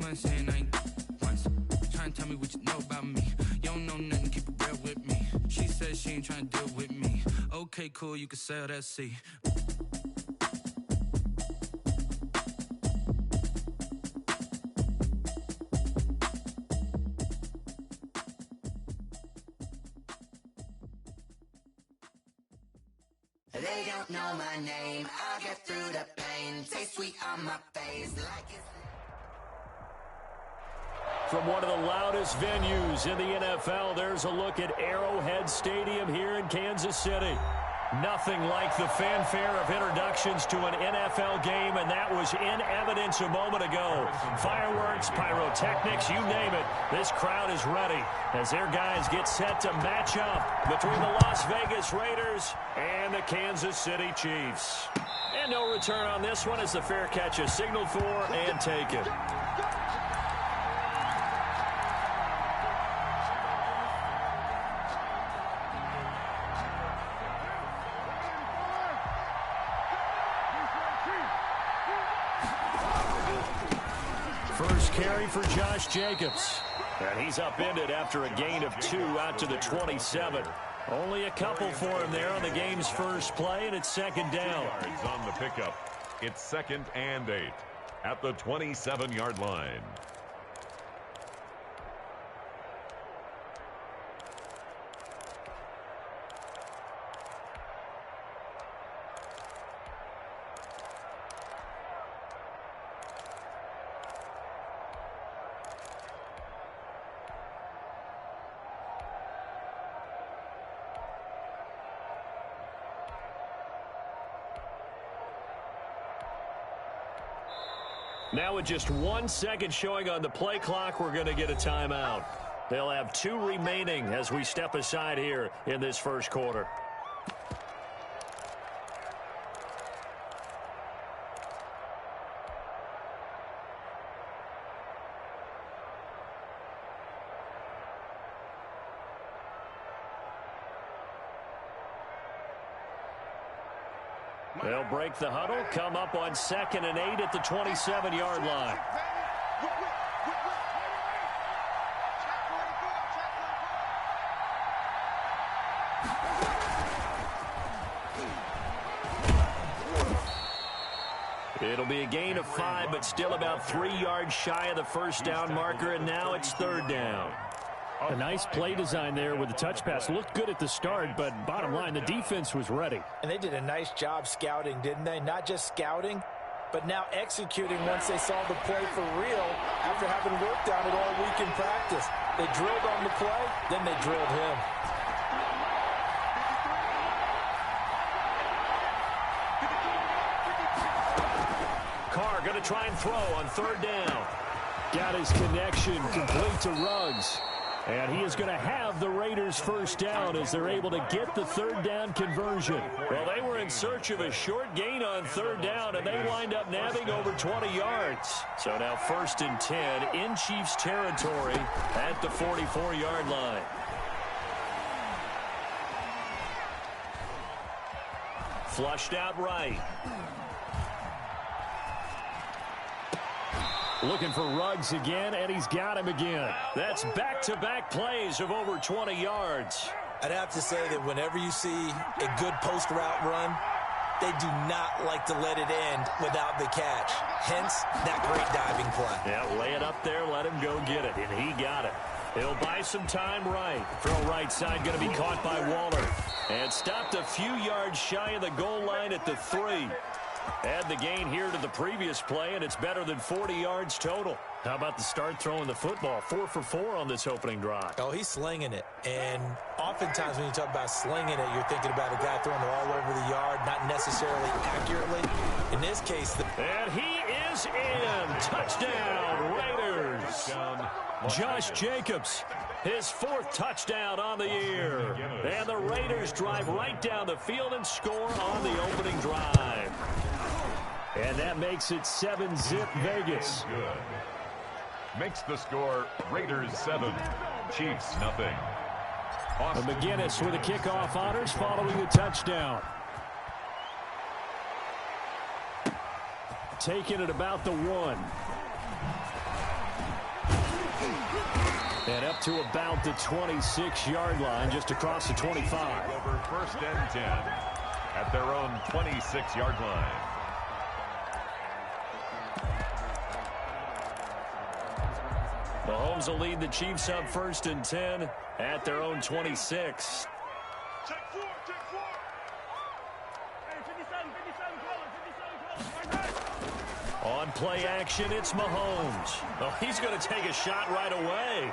months saying I ain't once. Trying to tell me what you know about me. You don't know nothing, keep it real with me. She said she ain't trying to deal with me. Okay, cool, you can sell that seat. They don't know my name. I'll get through the pain. Taste sweet on my face like it's... From one of the loudest venues in the NFL, there's a look at Arrowhead Stadium here in Kansas City. Nothing like the fanfare of introductions to an NFL game, and that was in evidence a moment ago. Fireworks, pyrotechnics, you name it. This crowd is ready as their guys get set to match up between the Las Vegas Raiders and the Kansas City Chiefs. And no return on this one as the fair catch is signaled for and taken. First carry for Josh Jacobs. And he's upended after a gain of 2 out to the 27. Only a couple for him there on the game's first play, and it's second down. Yards on the pickup. It's 2nd and 8 at the 27-yard line. Now with just 1 second showing on the play clock, we're going to get a timeout. They'll have 2 remaining as we step aside here in this first quarter. They'll break the huddle, come up on 2nd and 8 at the 27-yard line. It'll be a gain of 5, but still about 3 yards shy of the first down marker, and now it's 3rd down. A nice play design there with the touch pass. Looked good at the start, but bottom line, the defense was ready. And they did a nice job scouting, didn't they? Not just scouting, but now executing once they saw the play for real after having worked on it all week in practice. They drilled on the play, then they drilled him. Carr going to try and throw on 3rd down. Got his connection complete to Ruggs. And he is going to have the Raiders first down as they're able to get the 3rd down conversion. Well, they were in search of a short gain on 3rd down, and they wind up nabbing over 20 yards. So now 1st and 10 in Chiefs territory at the 44-yard line. Flushed out right. Looking for Ruggs again, and he's got him again. That's back-to-back plays of over 20 yards. I'd have to say that whenever you see a good post route run, they do not like to let it end without the catch. Hence, that great diving play. Yeah, lay it up there, let him go get it, and he got it. He'll buy some time right. Throw right side going to be caught by Waller. And stopped a few yards shy of the goal line at the 3. Add the gain here to the previous play, and it's better than 40 yards total. How about the start throwing the football? 4 for 4 on this opening drive. Oh, he's slinging it. And oftentimes when you talk about slinging it, you're thinking about a guy throwing it all over the yard, not necessarily accurately. In this case... And he is in. Touchdown, Raiders. Josh Jacobs, his 4th touchdown on the year. And the Raiders drive right down the field and score on the opening drive. And that makes it 7-zip Vegas. Good. Makes the score Raiders 7, Chiefs nothing. And McGinnis with a kickoff honors following the touchdown. Taking it about the 1. to about the 26-yard line, just across the 25. Over 1st and 10 at their own 26-yard line. Mahomes will lead the Chiefs up 1st and 10 at their own 26. On play action, it's Mahomes. Oh, he's going to take a shot right away.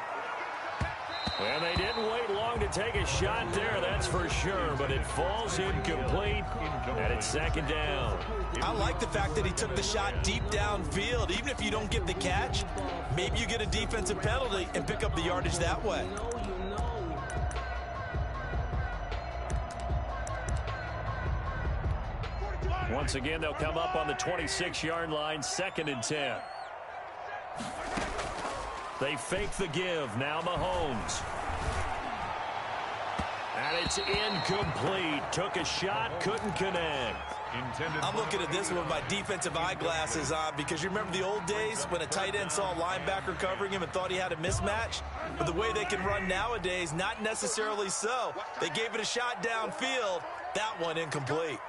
And they didn't wait long to take a shot there, that's for sure. But it falls incomplete, and it's 2nd down. I like the fact that he took the shot deep downfield. Even if you don't get the catch, maybe you get a defensive penalty and pick up the yardage that way. Once again, they'll come up on the 26-yard line, 2nd and 10. They fake the give. Now Mahomes. And it's incomplete. Took a shot, couldn't connect. I'm looking at this one with my defensive eyeglasses on because you remember the old days when a tight end saw a linebacker covering him and thought he had a mismatch? But the way they can run nowadays, not necessarily so. They gave it a shot downfield. That one incomplete.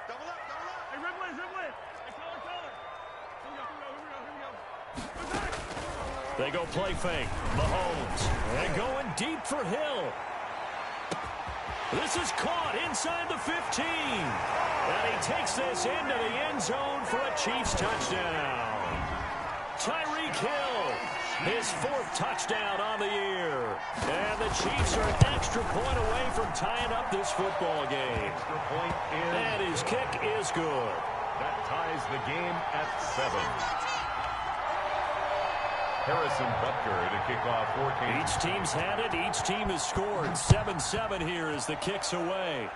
They go play fake. Mahomes. And going deep for Hill. This is caught inside the 15. And he takes this into the end zone for a Chiefs touchdown. Tyreek Hill, his 4th touchdown on the year. And the Chiefs are an extra point away from tying up this football game. And his kick is good. That ties the game at 7. Harrison Butker to kick off for Kansas. Each team's had it. Each team has scored. 7-7 here as the kick's away.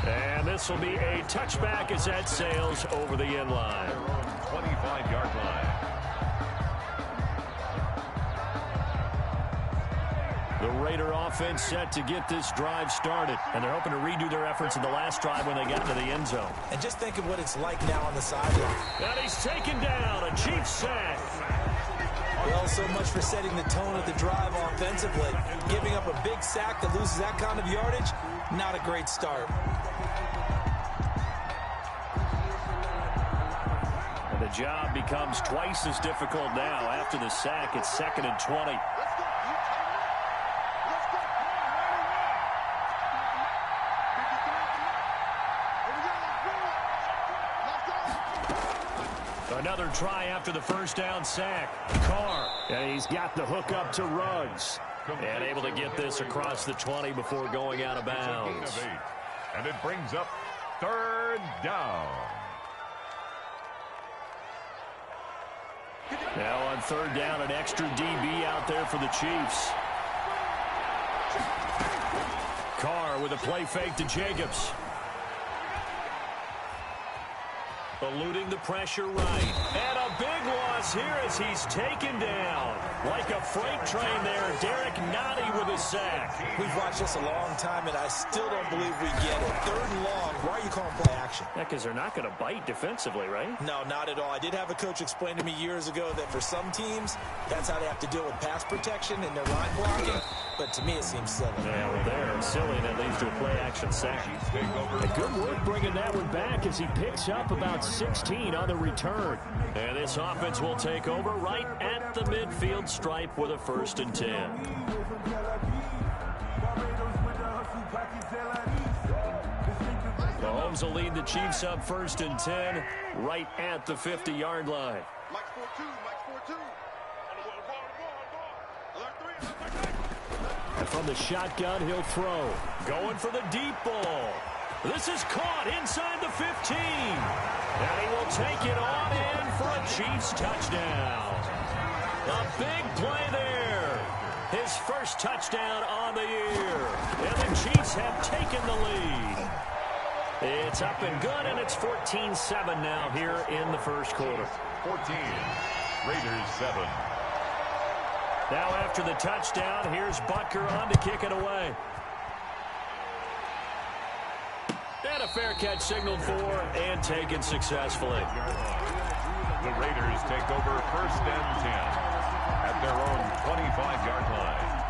And this will be a touchback as that sails over the end line. 25-yard line. The Raider offense set to get this drive started. And they're hoping to redo their efforts in the last drive when they got to the end zone. And just think of what it's like now on the sideline. And he's taken down. A Chiefs sack. Well, so much for setting the tone of the drive offensively. Giving up a big sack that loses that kind of yardage, not a great start. And the job becomes twice as difficult now. After the sack, it's 2nd and 20. Another try after the 1st down sack. Carr. And he's got the hook up to Ruggs. And able to get this across the 20 before going out of bounds. And it brings up 3rd down. Now on 3rd down, an extra DB out there for the Chiefs. Carr with a play fake to Jacobs. Eluding the pressure right. And a big loss here as he's taken down. Like a freight train there, Derek Nottie with a sack. We've watched this a long time, and I still don't believe we get it. 3rd and long, why are you calling play action? Yeah, because they're not going to bite defensively, right? No, not at all. I did have a coach explain to me years ago that for some teams, that's how they have to deal with pass protection and their line blocking. But to me, it seems silly. Yeah, well, there, silly, and that leads to a play-action sack. A good work bringing that one back as he picks up about 16 on the return. And this offense will take over right at the midfield stripe with a 1st and 10. Mahomes will lead the Chiefs up 1st and 10 right at the 50-yard line. And from the shotgun, he'll throw. Going for the deep ball. This is caught inside the 15. And he will take it on in for a Chiefs touchdown. A big play there. His 1st touchdown on the year. And the Chiefs have taken the lead. It's up and good, and it's 14-7 now here in the 1st quarter. 14. Raiders 7. Now after the touchdown, here's Butker on to kick it away. And a fair catch signaled for and taken successfully. The Raiders take over 1st and 10. at their own 25-yard line.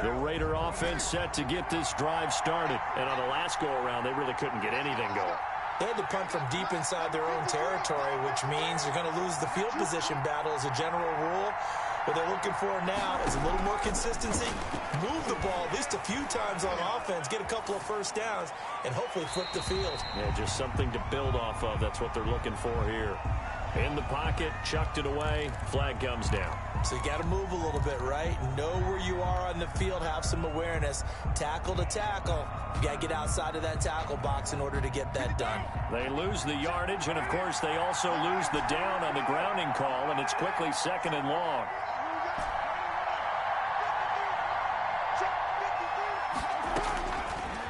The Raider offense set to get this drive started. And on the last go-around, they really couldn't get anything going. They had to punt from deep inside their own territory, which means they're going to lose the field position battle as a general rule. What they're looking for now is a little more consistency, move the ball at least a few times on offense, get a couple of first downs, and hopefully flip the field. Yeah, just something to build off of. That's what they're looking for here. In the pocket, chucked it away, flag comes down. So you got to move a little bit, right? Know where you are on the field, have some awareness. Tackle to tackle. You got to get outside of that tackle box in order to get that done. They lose the yardage, and of course they also lose the down on the grounding call, and it's quickly 2nd and long.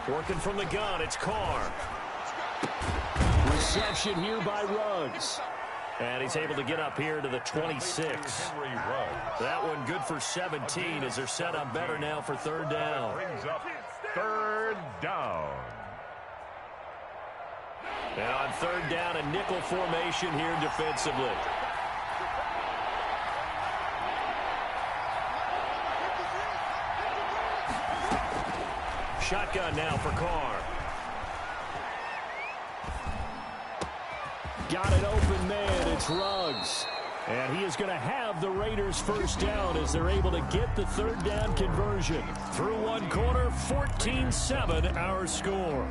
Working from the gun, it's Carr. Reception here by Ruggs. And he's able to get up here to the 26. That one good for 17 as they're set up better now for 3rd down. Brings up 3rd down. And on 3rd down, a nickel formation here defensively. Shotgun now for Carr. Got it open man. It's Ruggs. And he is going to have the Raiders' 1st down as they're able to get the 3rd down conversion. Through one quarter, 14-7 our score.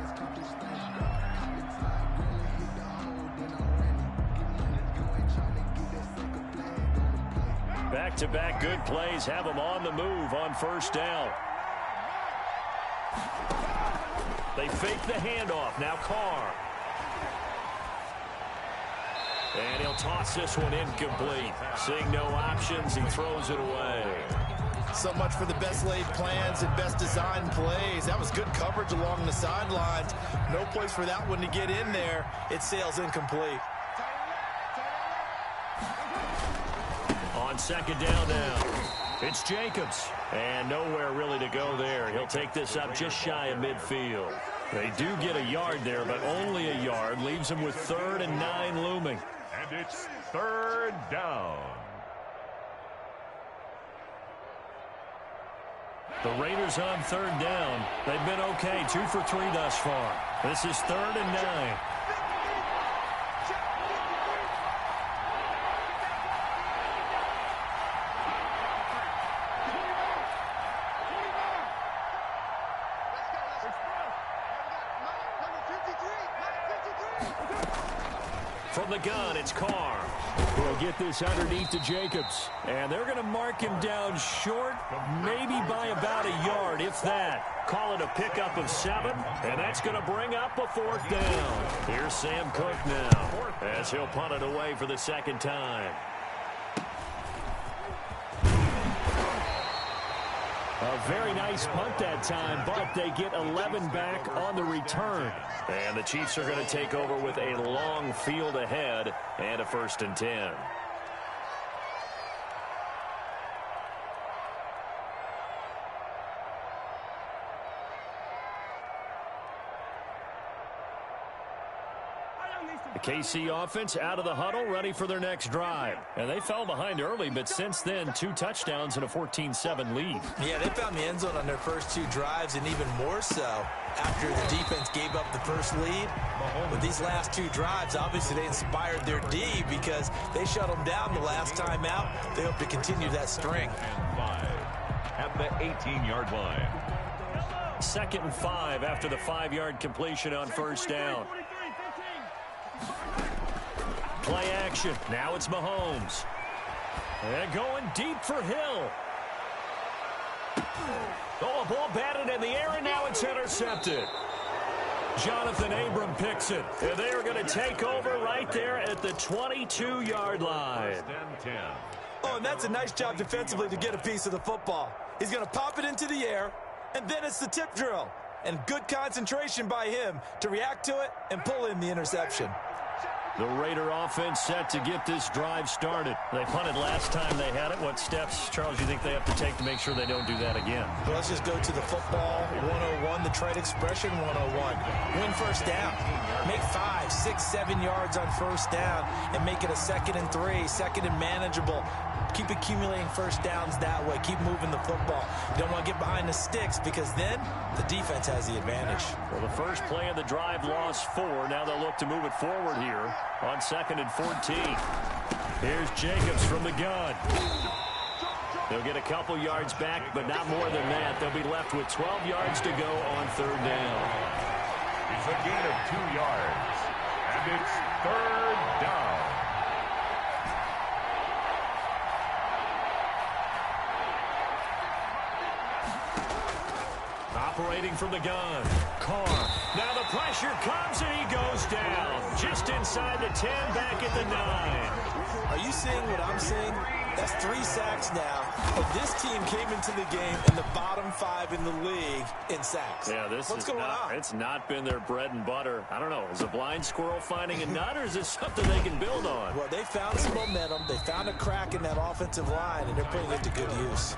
Back-to-back good plays have them on the move on 1st down. They fake the handoff. Now Carr. And he'll toss this one incomplete. Seeing no options, he throws it away. So much for the best laid plans and best designed plays. That was good coverage along the sidelines. No place for that one to get in there. It sails incomplete. On 2nd down now, it's Jacobs. And nowhere really to go there. He'll take this up just shy of midfield. They do get a yard there, but only a yard. Leaves them with 3rd and 9 looming. And it's 3rd down. The Raiders on 3rd down. They've been okay, 2 for 3 thus far. This is 3rd and 9. From the gun, it's Carr. He'll get this underneath to Jacobs. And they're going to mark him down short, maybe by about a yard, if that. Call it a pickup of 7, and that's going to bring up a 4th down. Here's Sam Cook now, as he'll punt it away for the 2nd time. A very nice punt that time, but they get 11 back on the return. And the Chiefs are going to take over with a long field ahead and a 1st and 10. The KC offense out of the huddle, ready for their next drive. And they fell behind early, but since then, 2 touchdowns and a 14-7 lead. Yeah, they found the end zone on their first 2 drives, and even more so after the defense gave up the first lead. But these last 2 drives, obviously they inspired their D because they shut them down the last time out. They hope to continue that string. And 5 at the 18-yard line. 2nd and 5 after the 5-yard completion on 1st down. Play action. Now it's Mahomes. And going deep for Hill. Oh, a ball batted in the air, and now it's intercepted. Jonathan Abram picks it. And they are going to take over right there at the 22-yard line. Oh, and that's a nice job defensively to get a piece of the football. He's going to pop it into the air, and then it's the tip drill. And good concentration by him to react to it and pull in the interception. The Raider offense set to get this drive started. They punted last time they had it. What steps, Charles, you think they have to take to make sure they don't do that again? Well, let's just go to the football 101, the trade expression 101. Win first down. Make 5, 6, 7 yards on first down and make it a 2nd and 3, 2nd and manageable. Keep accumulating first downs that way. Keep moving the football. You don't want to get behind the sticks because then the defense has the advantage. Well, the first play of the drive lost 4. Now they'll look to move it forward here on 2nd and 14. Here's Jacobs from the gun. They'll get a couple yards back, but not more than that. They'll be left with 12 yards to go on 3rd down. It's a gain of 2 yards, and it's 3rd down. Operating from the gun, Carr. Now the pressure comes and he goes down. Just inside the 10, back at the 9. Are you seeing what I'm seeing? That's 3 sacks now. And this team came into the game in the bottom 5 in the league in sacks. Yeah, what's going on? It's not been their bread and butter. I don't know. Is a blind squirrel finding a nut, or is this something they can build on? Well, they found some momentum. They found a crack in that offensive line, and they're putting it to good use.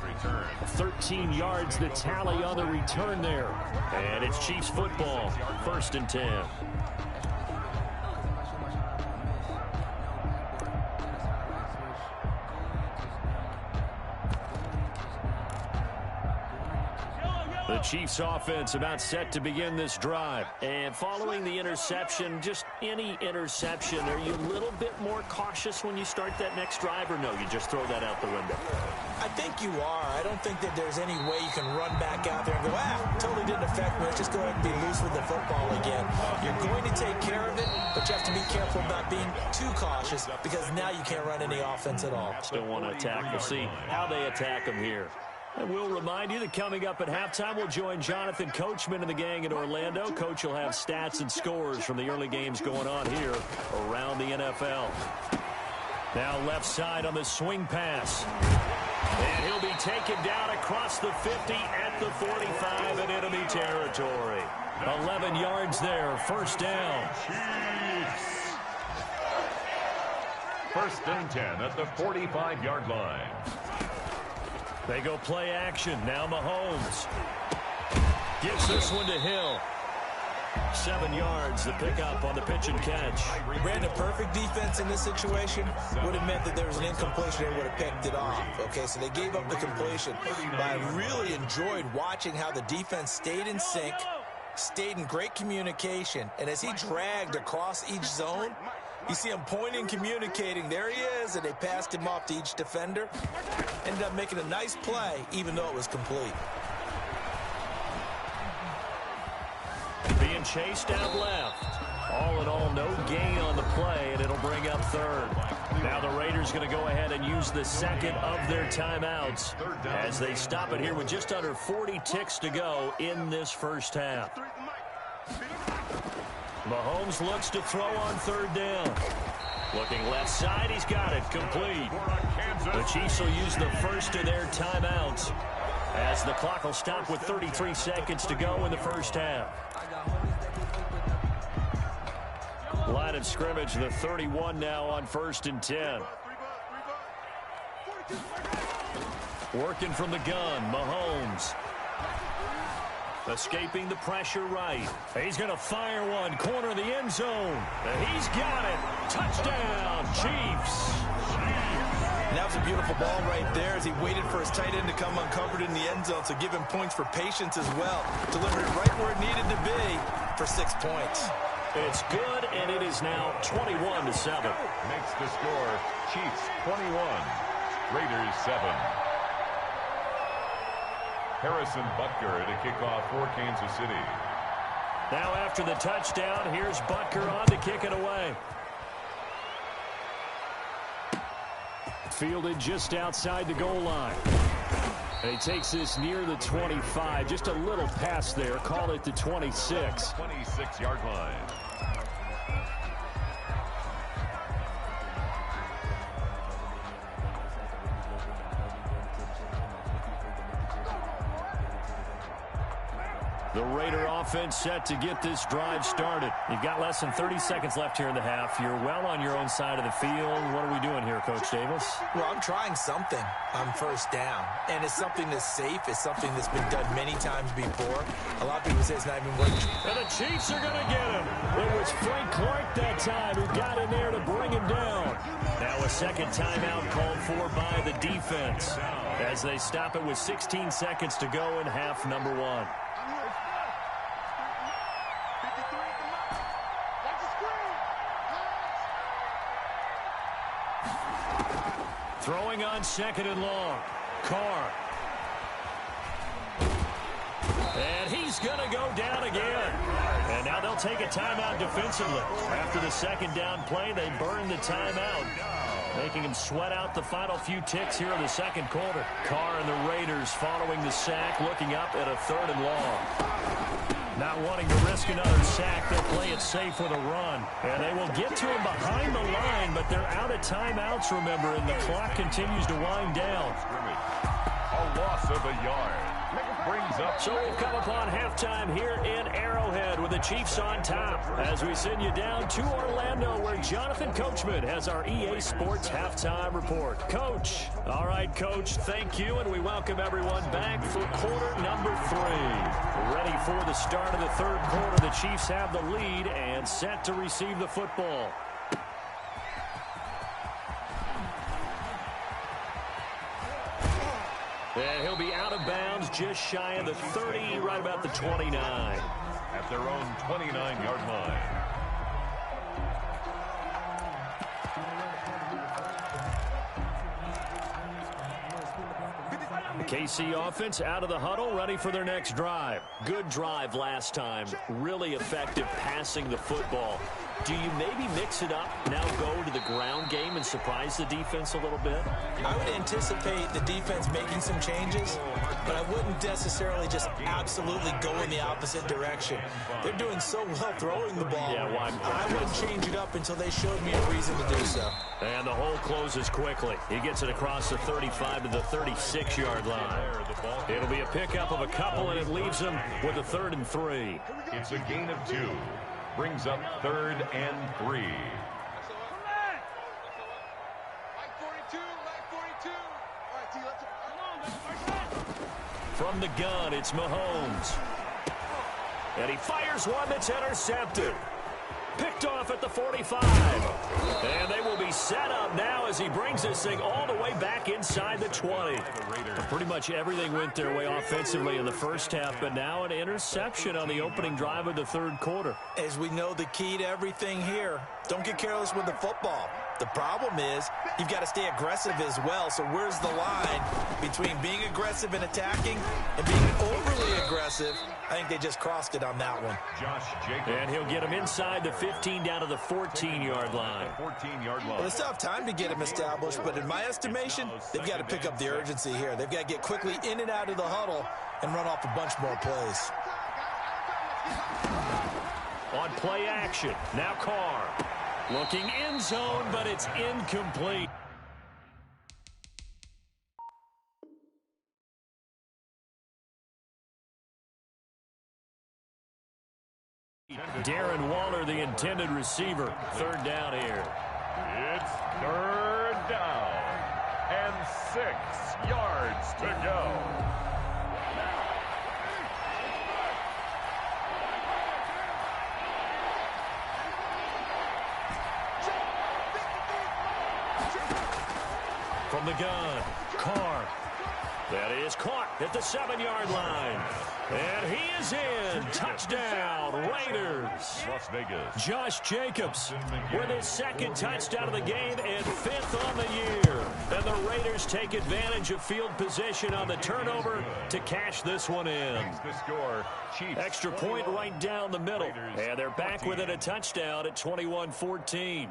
13 yards the tally on the return there. And it's Chiefs football. 1st and 10. The Chiefs offense about set to begin this drive. And following the interception, just any interception, are you a little bit more cautious when you start that next drive, or no, you just throw that out the window? I think you are. I don't think that there's any way you can run back out there and go, totally didn't affect me. Let's just go ahead and be loose with the football again. You're going to take care of it, but you have to be careful about being too cautious because now you can't run any offense at all. Still want to attack. We'll see how they attack them here. And we'll remind you that coming up at halftime, we'll join Jonathan Coachman and the gang in Orlando. Coach will have stats and scores from the early games going on here around the NFL. Now left side on the swing pass. And he'll be taken down across the 50 at the 45 in enemy territory. 11 yards there, 1st down. Chiefs. 1st and 10 at the 45-yard line. They go play action. Now Mahomes gives this one to Hill. 7 yards, the pickup on the pitch and catch. Ran a perfect defense in this situation. Would have meant that there was an incompletion. They would have picked it off. Okay, so they gave up the completion. But I really enjoyed watching how the defense stayed in sync, stayed in great communication. And as he dragged across each zone, you see him pointing, communicating. There he is, and they passed him off to each defender. Ended up making a nice play, even though it was complete. Being chased out left. All in all, no gain on the play, and it'll bring up 3rd. Now the Raiders going to go ahead and use the 2nd of their timeouts as they stop it here with just under 40 ticks to go in this first half. Mahomes looks to throw on 3rd down. Looking left side, he's got it, complete. The Chiefs will use the first of their timeouts as the clock will stop with 33 seconds to go in the first half. Line of scrimmage, the 31 now on 1st and 10. Working from the gun, Mahomes. Escaping the pressure right. He's going to fire one, corner of the end zone. And he's got it. Touchdown, Chiefs. And that was a beautiful ball right there as he waited for his tight end to come uncovered in the end zone, so give him points for patience as well. Delivered it right where it needed to be for 6 points. It's good, and it is now 21-7. Makes the score Chiefs 21, Raiders 7. Harrison Butker to kick off for Kansas City. Now after the touchdown, here's Butker on to kick it away. Fielded just outside the goal line. And he takes this near the 25. Just a little pass there. Call it the 26. 26-yard line. The Raider offense set to get this drive started. You've got less than 30 seconds left here in the half. You're well on your own side of the field. What are we doing here, Coach Davis? Well, I'm trying something on first down, and it's something that's safe. It's something that's been done many times before. A lot of people say it's not even working. And the Chiefs are going to get him. It was Frank Clark that time who got in there to bring him down. Now a second timeout called for by the defense as they stop it with 16 seconds to go in half number one. Throwing on second and long. Carr. And he's going to go down again. And now they'll take a timeout defensively. After the second down play, they burn the timeout, making him sweat out the final few ticks here in the second quarter. Carr and the Raiders following the sack, looking up at a third and long. Not wanting to risk another sack, they'll play it safe with a run. And they will get to him behind the line, but they're out of timeouts, remember, and the clock continues to wind down. A loss of a yard. Brings up. So we've come upon halftime here in Arrowhead with the Chiefs on top as we send you down to Orlando where Jonathan Coachman has our EA Sports halftime report. Coach. All right, Coach, thank you, and we welcome everyone back for quarter number 3. Ready for the start of the third quarter. The Chiefs have the lead and set to receive the football. And he'll be out of bounds just shy of the 30, right about the 29. At their own 29-yard line. KC offense out of the huddle, ready for their next drive. Good drive last time. Really effective passing the football. Do you maybe mix it up, now go to the ground game and surprise the defense a little bit? I would anticipate the defense making some changes, but I wouldn't necessarily just absolutely go in the opposite direction. They're doing so well throwing the ball. Yeah, why? I wouldn't change it up until they showed me a reason to do so. And the hole closes quickly. He gets it across the 35 to the 36-yard line. It'll be a pickup of a couple, and it leaves them with a 3rd and 3. It's a gain of 2. Brings up 3rd and 3. From the gun, it's Mahomes. And he fires one that's intercepted. Picked off at the 45. And they will be set up now as he brings this thing all the way back inside the 20. Pretty much everything went their way offensively in the first half, but now an interception on the opening drive of the third quarter. As we know, the key to everything here, don't get careless with the football. The problem is you've got to stay aggressive as well. So where's the line between being aggressive and attacking and being overly aggressive? I think they just crossed it on that one. Josh Jacobs. And he'll get him inside the 15 down to the 14-yard line. 14-yard line. Well, they still have time to get him established, but in my estimation, they've got to pick up the urgency here. They've got to get quickly in and out of the huddle and run off a bunch more plays. On play action, now Carr. Looking end zone, but it's incomplete. Darren Waller, the intended receiver. 3rd down here. It's 3rd down and 6 yards to go. From the gun, Carr. That is caught at the 7-yard line. And he is in. Touchdown, Raiders. Las Vegas. Josh Jacobs with his 2nd touchdown of the game and 5th on the year. And the Raiders take advantage of field position on the turnover to cash this one in. The score, Chiefs. Extra point right down the middle. And they're back within a touchdown at 21-14.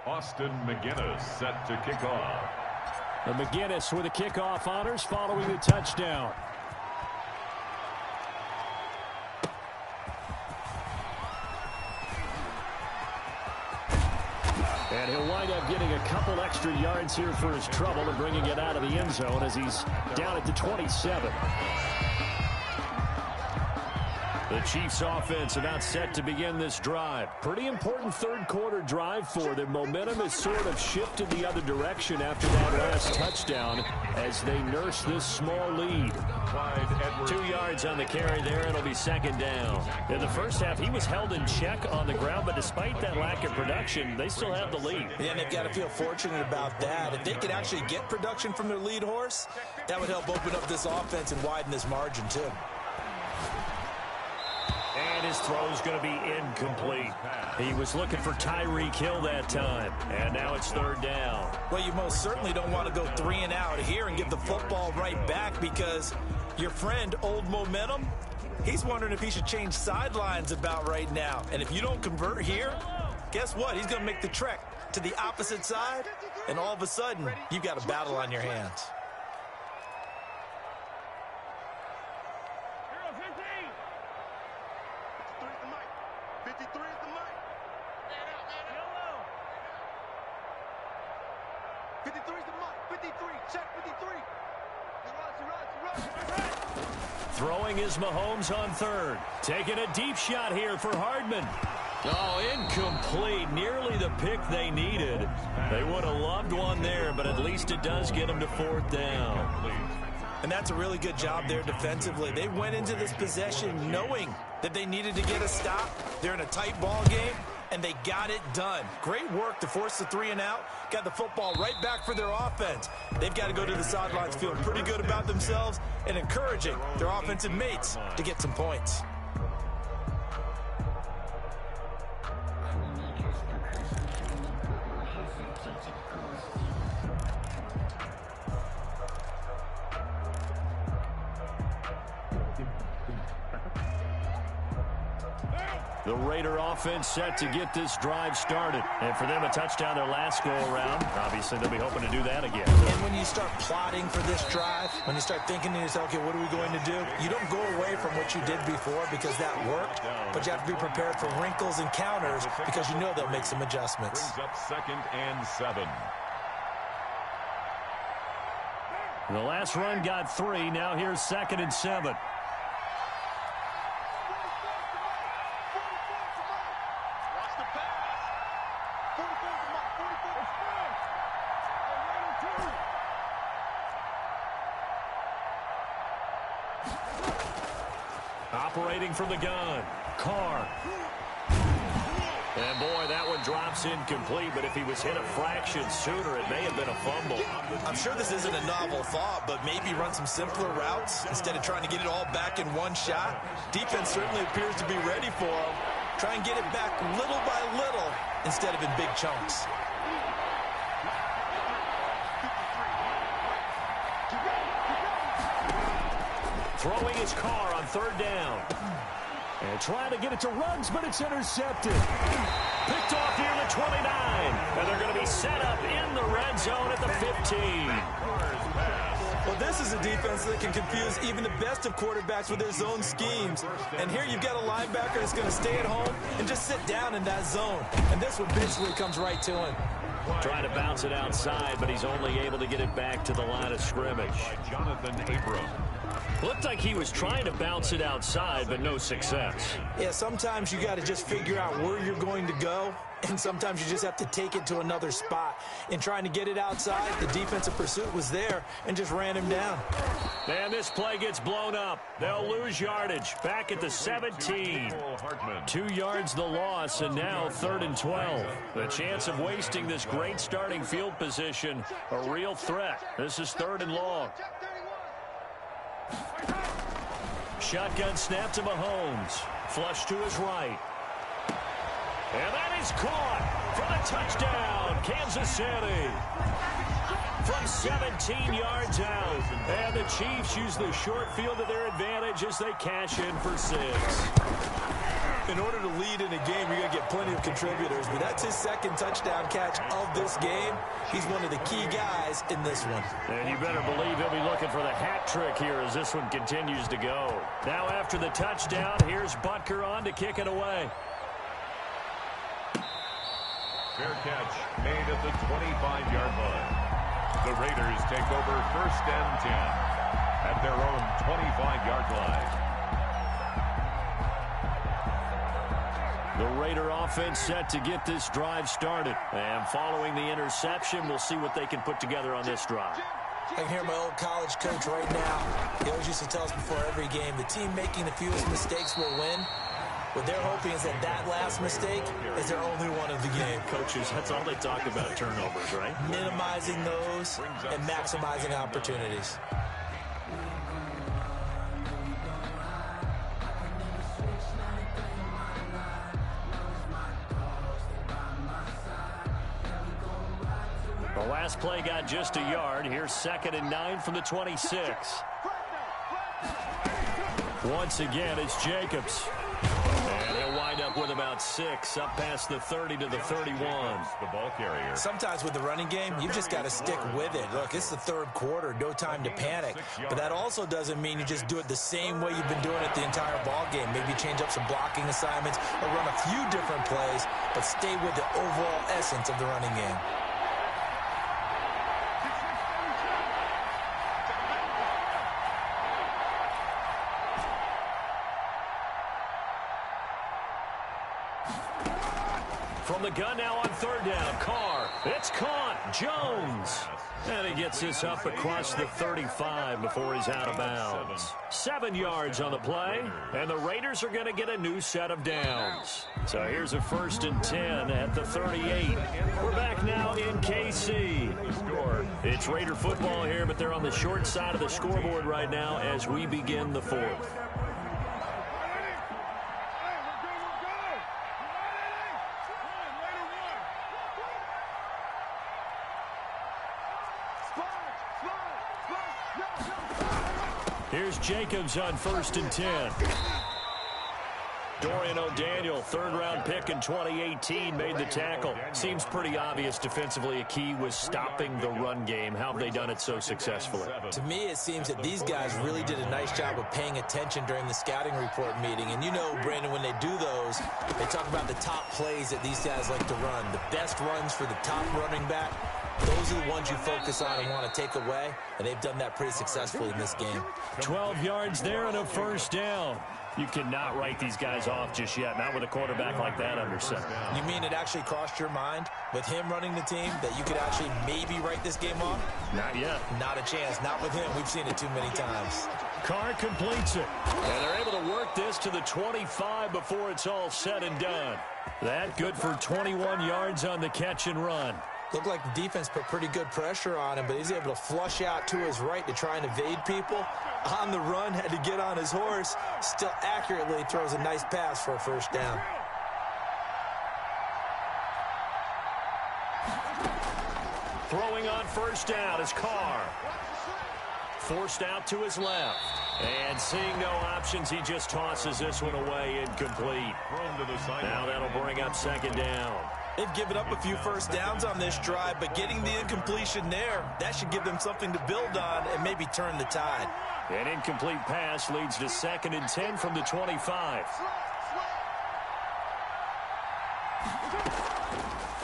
Austin McGinnis set to kick off. And McGinnis with the kickoff honors following the touchdown. And he'll wind up getting a couple extra yards here for his trouble and bringing it out of the end zone as he's down at the 27. The Chiefs offense about set to begin this drive. Pretty important third quarter drive for them. Momentum has sort of shifted the other direction after that last touchdown as they nurse this small lead. 2 yards on the carry there, and it'll be second down. In the first half, he was held in check on the ground, but despite that lack of production, they still have the lead. Yeah, and they've got to feel fortunate about that. If they could actually get production from their lead horse, that would help open up this offense and widen this margin too. And his throw's going to be incomplete. He was looking for Tyreek Hill that time, and now it's third down. Well, you most certainly don't want to go 3 and out here and give the football right back because your friend, Old Momentum, he's wondering if he should change sidelines about right now. And if you don't convert here, guess what? He's going to make the trek to the opposite side, and all of a sudden, you've got a battle on your hands. Throwing is Mahomes on third. Taking a deep shot here for Hardman. Oh, incomplete. Nearly the pick they needed. They would have loved one there, but at least it does get them to fourth down. And that's a really good job there defensively. They went into this possession knowing that they needed to get a stop. They're in a tight ball game, and they got it done. Great work to force the 3 and out. Got the football right back for their offense. They've got to go to the sidelines feeling pretty good about themselves and encouraging their offensive mates to get some points. The Raider offense set to get this drive started. And for them, a touchdown their last go-around. Obviously, they'll be hoping to do that again. And when you start plotting for this drive, when you start thinking to yourself, okay, what are we going to do? You don't go away from what you did before because that worked, but you have to be prepared for wrinkles and counters because you know they'll make some adjustments. Brings up 2nd and 7. The last run got 3. Now here's 2nd and 7. Operating from the gun, Carr. And boy, that one drops incomplete, but if he was hit a fraction sooner, it may have been a fumble. I'm sure this isn't a novel thought, but maybe run some simpler routes instead of trying to get it all back in one shot. Defense certainly appears to be ready for him. Try and get it back little by little instead of in big chunks. Throwing his Carr on third down. And trying to get it to Ruggs, but it's intercepted. Picked off near the 29. And they're going to be set up in the red zone at the 15. Well, this is a defense that can confuse even the best of quarterbacks with their zone schemes. And here you've got a linebacker that's going to stay at home and just sit down in that zone. And this one basically comes right to him. Trying to bounce it outside, but he's only able to get it back to the line of scrimmage. By Jonathan Abram. Looked like he was trying to bounce it outside, but no success. Yeah, sometimes you got to just figure out where you're going to go, and sometimes you just have to take it to another spot. In trying to get it outside, the defensive pursuit was there and just ran him down. And this play gets blown up. They'll lose yardage. Back at the 17. 2 yards the loss, and now 3rd and 12. The chance of wasting this great starting field position, a real threat. This is 3rd and long. Shotgun snap to Mahomes. Flush to his right. And that is caught for the touchdown, Kansas City. From 17 yards out. And the Chiefs use the short field to their advantage as they cash in for 6. In order to lead in a game, you're going to get plenty of contributors, but that's his 2nd touchdown catch of this game. He's one of the key guys in this one. And you better believe he'll be looking for the hat trick here as this one continues to go. Now after the touchdown, here's Butker on to kick it away. Fair catch made at the 25-yard line. The Raiders take over 1st and 10 at their own 25-yard line. The Raider offense set to get this drive started. And following the interception, we'll see what they can put together on this drive. I can hear my old college coach right now. He always used to tell us before every game, the team making the fewest mistakes will win. What they're hoping is that that last mistake is their only one of the game. Coaches, that's all they talk about, turnovers, right? Minimizing those and maximizing opportunities. The last play got just a yard. Here's 2nd and 9 from the 26. Once again, it's Jacobs. And he'll wind up with about 6, up past the 30 to the 31. The ball carrier. Sometimes with the running game, you've just got to stick with it. Look, it's the third quarter, no time to panic. But that also doesn't mean you just do it the same way you've been doing it the entire ball game. Maybe change up some blocking assignments or run a few different plays, but stay with the overall essence of the running game. From the gun now on 3rd down. Carr. It's caught. Jones. And he gets this up across the 35 before he's out of bounds. 7 yards on the play. And the Raiders are going to get a new set of downs. So here's a 1st and 10 at the 38. We're back now in KC. It's Raider football here, but they're on the short side of the scoreboard right now as we begin the 4th. Here's Jacobs on 1st and 10. Dorian O'Daniel, 3rd-round pick in 2018, made the tackle. Seems pretty obvious defensively a key was stopping the run game. How have they done it so successfully? To me, it seems that these guys really did a nice job of paying attention during the scouting report meeting. And you know, Brandon, when they do those, they talk about the top plays that these guys like to run. The best runs for the top running back. Those are the ones you focus on and want to take away, and they've done that pretty successfully in this game. 12 yards there and a 1st down. You cannot write these guys off just yet, not with a quarterback like that under center. You mean it actually crossed your mind with him running the team that you could actually maybe write this game off? Not yet. Not a chance. Not with him. We've seen it too many times. Carr completes it. And they're able to work this to the 25 before it's all said and done. That good for 21 yards on the catch and run. Looked like the defense put pretty good pressure on him, but he's able to flush out to his right to try and evade people. On the run, had to get on his horse. Still accurately throws a nice pass for a 1st down. Throwing on 1st down is Carr. Forced out to his left. And seeing no options, he just tosses this one away incomplete. Now that'll bring up 2nd down. They've given up a few 1st downs on this drive, but getting the incompletion there, that should give them something to build on and maybe turn the tide. An incomplete pass leads to 2nd and 10 from the 25.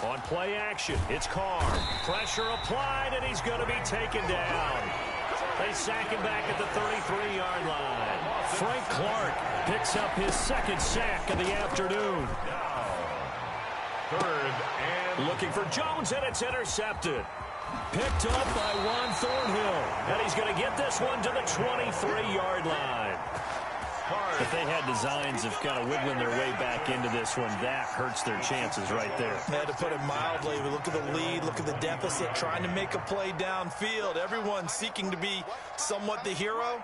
On play action, it's Carr. Pressure applied, and he's going to be taken down. They sack him back at the 33-yard line. Frank Clark picks up his 2nd sack of the afternoon. 3rd and... Looking for Jones, and it's intercepted. Picked up by Juan Thornhill. And he's going to get this one to the 23-yard line. If they had designs of kind of wiggling their way back into this one, that hurts their chances right there. They had to put it mildly. We look at the lead, look at the deficit, trying to make a play downfield. Everyone seeking to be somewhat the hero.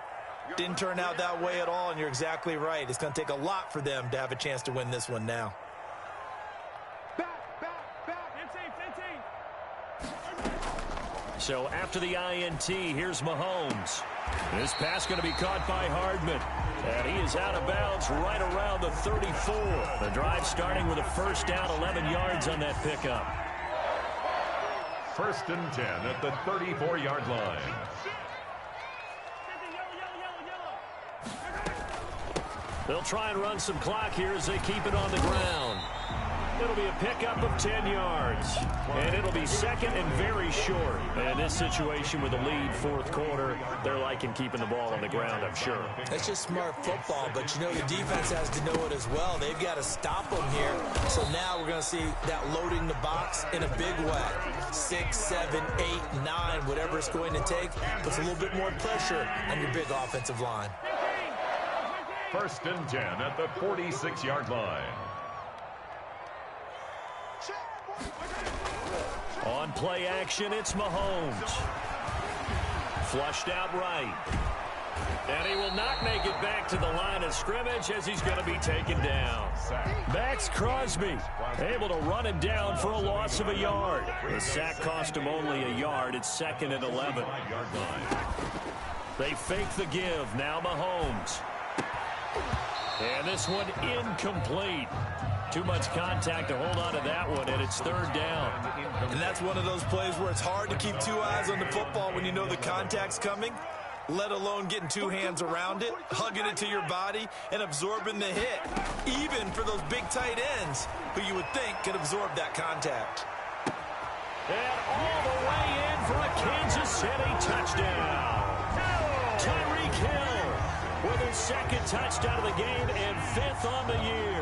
Didn't turn out that way at all, and you're exactly right. It's going to take a lot for them to have a chance to win this one now. So after the INT, here's Mahomes. This pass going to be caught by Hardman. And he is out of bounds right around the 34. The drive starting with a 1st down, 11 yards on that pickup. 1st and 10 at the 34-yard line. They'll try and run some clock here as they keep it on the ground. It'll be a pickup of 10 yards. And it'll be second and very short. And in this situation with the lead fourth quarter, they're liking keeping the ball on the ground, I'm sure. That's just smart football, but you know the defense has to know it as well. They've got to stop them here. So now we're going to see that loading the box in a big way. 6, 7, 8, 9, whatever it's going to take, puts a little bit more pressure on your big offensive line. First and 10 at the 46-yard line. On play action, it's Mahomes. Flushed out right. And he will not make it back to the line of scrimmage as he's going to be taken down. Max Crosby able to run it down for a loss of a yard. The sack cost him only a yard. It's second and 11. They fake the give. Now Mahomes. And this one incomplete. Too much contact to hold on to that one, and it's third down. And that's one of those plays where it's hard to keep two eyes on the football when you know the contact's coming, let alone getting two hands around it, hugging it to your body, and absorbing the hit, even for those big tight ends who you would think could absorb that contact. And all the way in for a Kansas City touchdown. Tyreek Hill with his second touchdown of the game and fifth on the year.